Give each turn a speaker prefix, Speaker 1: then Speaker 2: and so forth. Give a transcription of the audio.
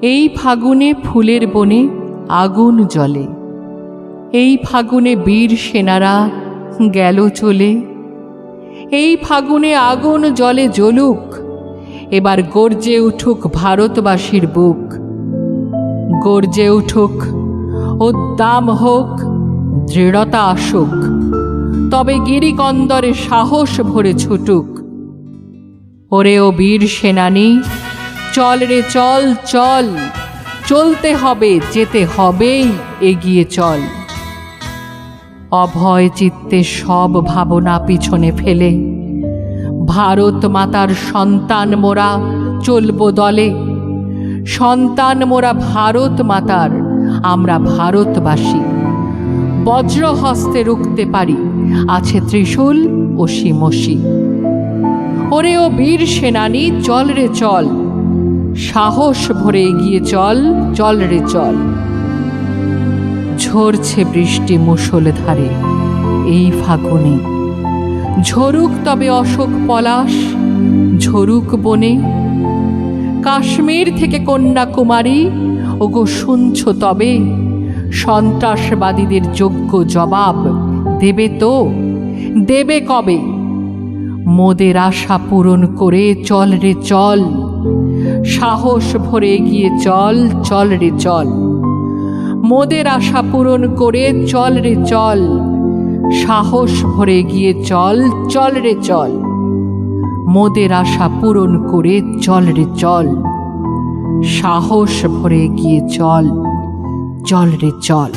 Speaker 1: এই ফাগুনে ফুলের বনে আগুন জ্বলে, এই ফাগুনে বীর সেনারা গেল চলে। এই ফাগুনে আগুন জ্বলে জ্বলুক, এবার গর্জে উঠুক ভারতবাসীর বুক। গর্জে উঠুক, উদ্দাম হোক, দৃঢ়তা আসুক, তবে গিরিকন্দরে সাহস ভরে ছুটুক। ওরে ও বীর সেনানী, চল রে চল চল, চলতে হবে, যেতে হবেই, এগিয়ে চল। অভয় চিত্তে সব ভাবনা পিছনে ফেলে ভারত মাতার সন্তান মোরা চলব দলে। সন্তান মোরা ভারত মাতার, আমরা ভারতবাসী। বজ্র হস্তে রুখতে পারি, আছে ত্রিশূল ও শিমশি। ওরে ও বীর সেনানী, চল রে চল, সাহস ভরে এগিয়ে চল, চল রে চল। ঝরছে বৃষ্টি মুষলধারে এই ফাগুনে, ঝরুক তবে অশোক পলাশ, ঝরুক বনে। কাশ্মীর থেকে কন্যাকুমারী, ওগো শুনছ তবে, সন্ত্রাসবাদীদের যোগ্য জবাব দেবে তো, দেবে কবে? মোদের আশা পূরণ করে চল রে চল, সাহস ভরে এগিয়ে চল, চল রে চল। মোদের আশা পূরণ করে চল রে চল, সাহস ভরে এগিয়ে চল, চল রে চল। মোদের আশা পূরণ করে চল রে চল, সাহস ভরে এগিয়ে চল, চল রে চল।